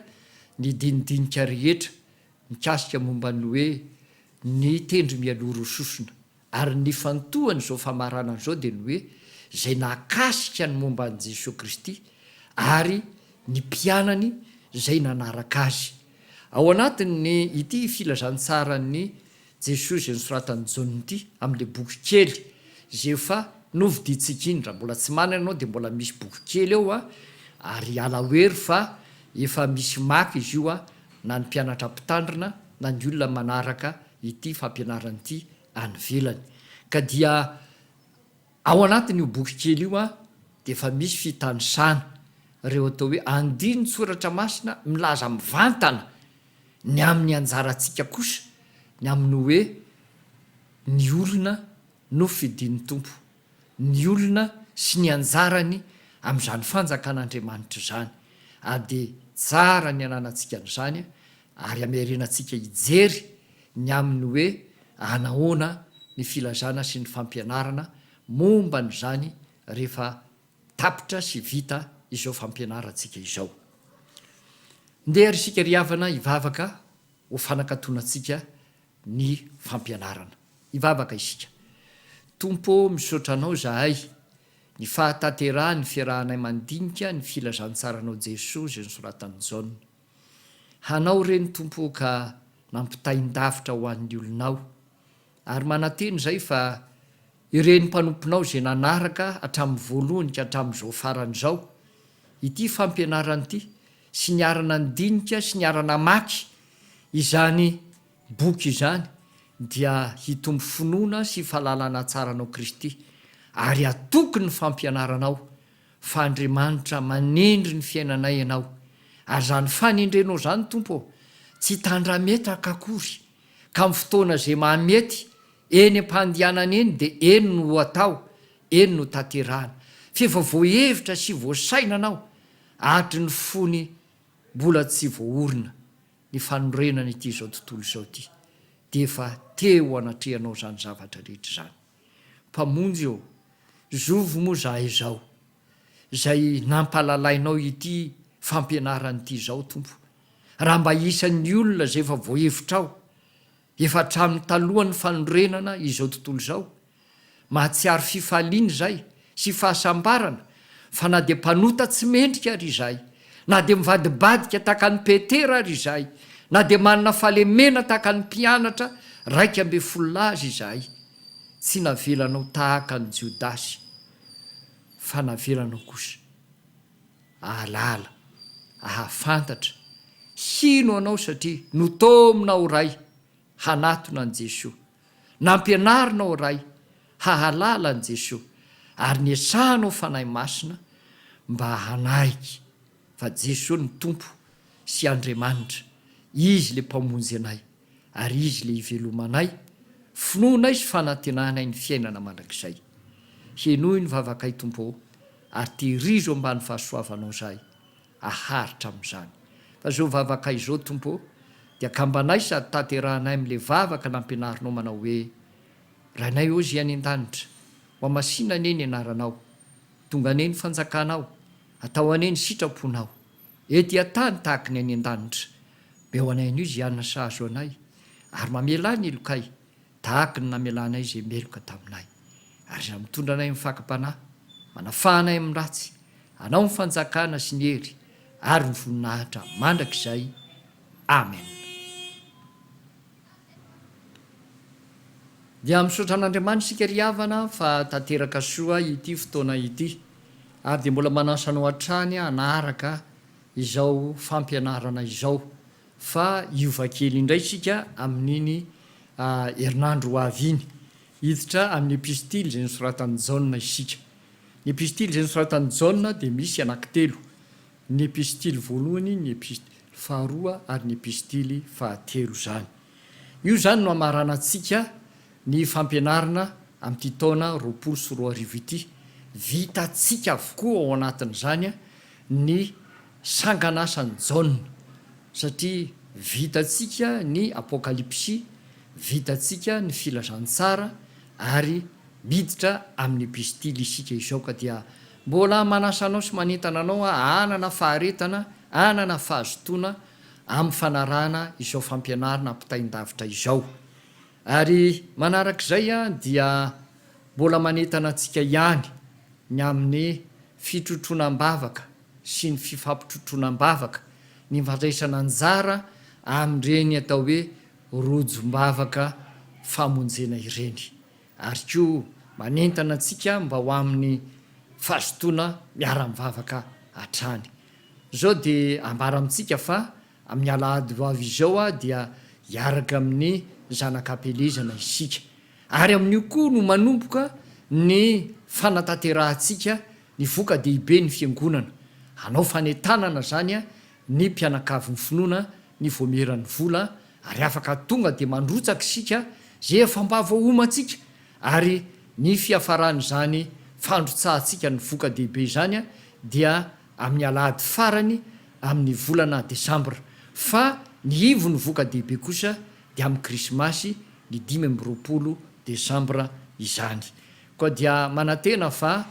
ny dinidinika rehetra mikasika momba ny hoe ny tendry mialoro sosona ary ny fantohany zao famaranana zao de ny hoe zay nakasika ny momba an' Jesosy Kristy ary ny mpianany zay nanaraka azy ao anatin'ny ity filazantsarany Jesosy zay nosoratany Jaona ity amin'le boky kely zay efa noviditsika iny raha mbola tsy manana anao de mbola misy boky kely eo a ary alahoery fa efa misy maky izy io a na ny mpianatra mpitandrina na ny olona manaraka ity fampianarana ity any velany ka dia ao anatin'io boky kely io a de efa misy fitanisana reo atao hoe andiny soratra masina milaza mivantana ny amin'ny anjarantsika kosa ny amin'ny hoe ny olona no fidin'ny tompo ny olona sy ny anjarany amin'izany fanjakan'Andriamanitra zany de tsara ny ananantsika n'izany ary amerianantsika hijery ny amin'ny hoe anahoana ny filazana sy ny fampianarana momba n'izany rehefa tapitra sy vita izao fampianarantsika izao ndeha ary isika riavana hivavaka ho fanakatonatsika ny fampianarana hivavaka isika tompo misaotra anao zahay ny fahatanterah ny fiarahanay mandinika ny filazantsaranao Jesosy zay nosoratany Jaona hanao reny tompo ka nampitaindavitra ho an'ny olonao ary manateny zay fa ireny mpanomponao zay nanaraka hatramin'ny voalohany ka hatramin'izao faran'izao ity fampianarana ity sy niarana ndinika sy niarana maky izany boky izany dia hitombo finoana sy fahalalana tsaranao Kristy ary atokony fampianaranao fa Andriamanitra manendry ny fiainanay ianao ary zany fanendrenao zany tompo tsy tandrametaka akory ka my fotoana zay mahamety eny ampandehanana eny dia eny no atao, eny no tanterahana. Fefa voahevitra sy voasaina anao atry ny fony mbola tsy voaorina ny fanorenana ity zao tontolo izao ity, dia efa teo anatrehanao zany zavatra rehetra zany. Mpamonjy eo, zovo moa zahay zao zay nampalalainao ity fampianaranyity zao Tompo. Raha mba isan'ny olona zay efa voahevitrao, efa hatramin'ny talohan'ny fanorenana izao tontolo izao, mahatsiaro fifaliana zay sy fahasambarana, fa na dia mpanota tsy mendrika ary izay, na dia mivadibadika tahaka ny petera ary izay, na dia manana fahalemena tahaka ny mpianatra 12 izay, tsy navelanao tahaka ny Jodasy, fa navelanao kosa ahalala, ahafantatra sino anao satria notominao ray hanatona an Jesosy, nampianarinao ray hahalala an Jesosy, ary niesahanao fanahy masina mba hanaiky fa Jesosy ny Tompo sy Andriamanitra, izy le mpamonjy anay ary izy le ivelomanay, finoanay sy fanantenanay ny fiainana mandrakizay. Henoy ny vavakay Tompo, ary tehirizo ambany fahasoavanao zay aharitra amin'izany. Fa zao vavakay zao Tompo dia kambanay sady tanterahanay amin'le vavaka nampianarinao manao hoe: rainay o zay any an-danitra, ho amasina ane ny anaranao, tonga ane ny fanjakanao, atao ane ny sitraponao, ety atany tahaka ny any an-danitra. Beo anay an'io zay anina sahazo anay, ary mamelay ny elokay tahaka ny namelanay zay meloka taminay, ary raha mitondra anay mifakam-panahy, manafahanay amin'ny ratsy, anao ny fanjakana sy ny hery ary ny voninahitra mandrakizay. Amen. Dia misaotra an'Andriamanitra isika ry havana fa tanteraka soa ity fotoana ity, ary dia mbola manasanao hatrany hanaraka izao fampianarana izao, fa hiova kely indray isika amin'iny herinandro ho avy iny, hiditra amin'ny epistily izay nosoratan'i Jaona isika. Ny epistily izay nosoratan'i Jaona dia misy anankitelo: ny epistily voalohany, ny epistily faharoa ary ny epistily fahatelo zany. Io zany no amaranantsika ny fampianarana amin'ity taona 2024 ity. Vitantsika avokoa ao anatin'izany ny sanganasan'i Jaona, satria vitantsika ny apokalipsy, vitantsika ny filazantsara, ary miditra amin'ny epistily isika izao. Ka dia mbola manasanao sy manentana anao anana faharetana, anana fahazotoana amin'ny fanarahana izao fampianarana ampitaindavitra izao. Ary manarak'izay dia mbola manentana antsika ihany ny amin'ny fitrotronam-bavaka sy ny fifampitrotronam-bavaka, ny fandraisana anjara amin'ireny atao hoe rojom-bavaka famonjena ireny. Ary koa manentana antsika mba ho amin'ny fahazotoana miara-mivavaka hatrany. Zao dia ambara amintsika fa amin'ny alahady ho avy izao dia hiaraka amin'ny zanak'ampelezana isika, ary amin'io koa no manomboka ny fanatanterantsika ny voka dehibe ny fiangonana, hanao fanentanana zany ny mpianakavy ny finoana ny voameran'ny vola, ary afaka tonga dia mandrotsaka isika zay efa mba voaomantsika, ary ny fiafarany zany fandrotsahantsika ny voka dehibe zany dia amin'ny alahady farany amin'ny volana Desambra, fa ny ivo ny voka dehibe kosa dia amin'ny krismasy ny 15 Desambra izany. Koa dia manantena fa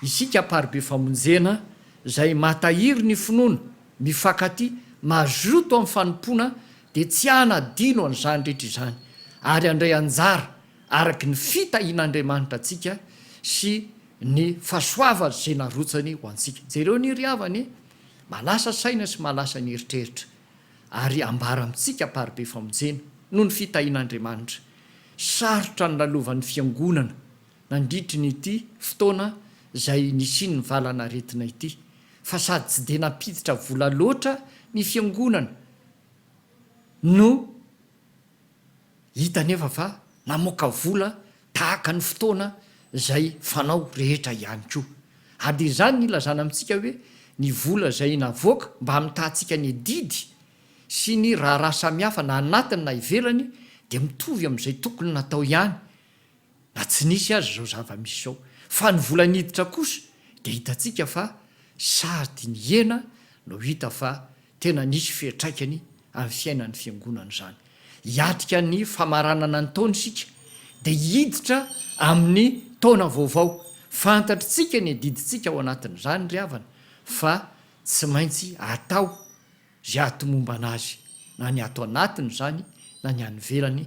isika paribe famonjena zay matahiry ny finoana mifankaty mazoto amin'ny fanompona, dia tsy hanadino an'izany rehetra izany, ary andray anjara araky ny fitahian'Andriamanitra antsika sy ny fahasoava zay narotsany ho antsika. Jereo ny ry havany malasa saina sy malasa ny eritreritra, ary ambara amintsika paribe famonjena noho ny fitahian'Andriamanitra. Sarotra ny lalovan'ny fiangonana nandritry nyity fotoana zay nisiny ny valana retina ity, fa sady tsy dia napiditra vola loatra ny fiangonana no hita nefa fa namoaka vola tahaka ny fotoana zay fanao rehetra ihany koa. Ady izany ny ilazana amintsika hoe ny vola zay navoaka mba hamitahantsika ny didy sy ny raha samihafa na anatiny na ivelany dia mitovy amin'izay tokony natao ihany na tsy nisy azy zao zava-misy zao fa ny volaniditra kosa dia hitantsika fa sady ny hena no hita fa tena nisy fiatraikany amin'ny fiainan'ny fiangonana zany. Hiatrika ny famaranana ny taona isika dia hiditra amin'ny taona vaovao. Fantatritsika ny diditsika ao anatin'izany ry havana fa tsy maintsy atao zay atomomba anazy na ny ato anatiny zany na ny any velany,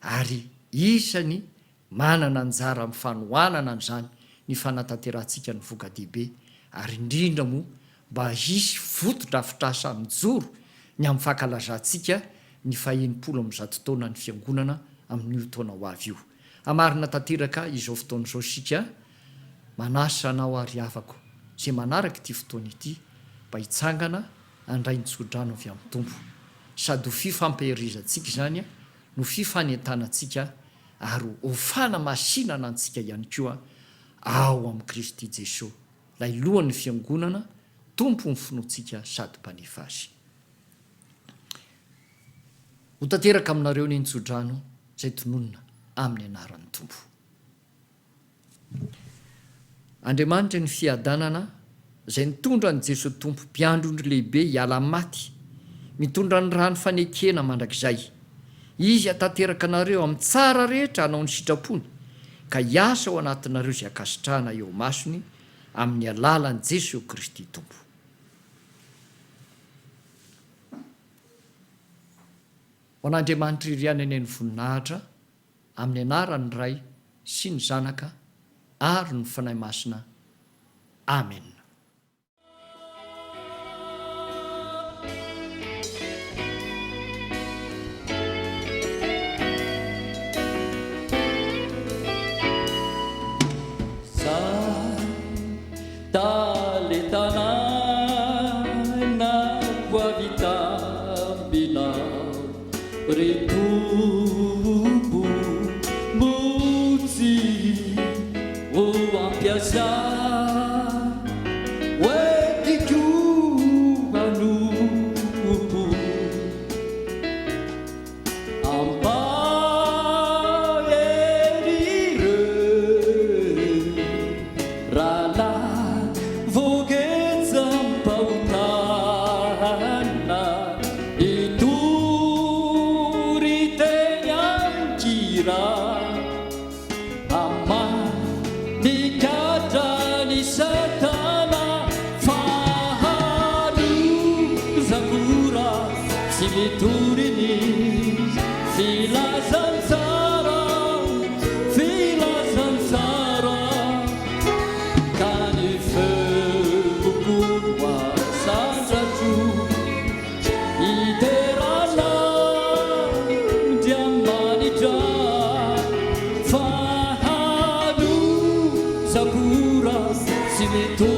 ary isany manana anjara amin'ny fanohanana an'izany ny fanatanterantsika ny voka-dehibe, ary indrindra moa mba hisy foto-drafitrasa mijoro ny amin'ny fankalazantsika ny 120 taona ny fiangonana amin'io taona ho avy io. Amarina tanteraka izao fotoana izao sika manasa anao ary havako zay manaraka ity fotoana ity mba hitsangana andray nitsodrano avy amin'ny tompo, sady ho fifampahirizatsika zany no fifanentanantsika ary hofana masinana antsika ihany koa ao amin'ny Kristy Jesosy, lay lohan'ny fiangonana, tompo ny finoantsika sady mpanefa azy. Ho tanteraka aminareo ny nitsodrano zay tononona amin'ny anaran'ny tompo. Andriamanitra ny fiadanana izay nitondra ny Jesosy tompo mpiandrondro lehibe hiala maty, mitondra ny rano fanekena mandrakizay. Izy hatanteraka anareo amin'ny tsara rehetra hanao ny sitrapony, ka hiasa ao anatinareo izay akasitrahana eo masony amin'ny alalan'i Jesosy Kristy tompo. Ho an'Andriamanitra iry aneny ny voninahitra amin'ny anaran'ny Ray sy ny Zanaka ary ny fanahy masina. Amen. Taletana guavitambina retubu muzi o ampiasa wetiku manubu ambaerire rala vogeza mpautana ituri tenyankira ama nikatani satana faharu zakura simiturini filazansara kanifebukunwa sanzatu iterana diamanita fahadu zakura simetu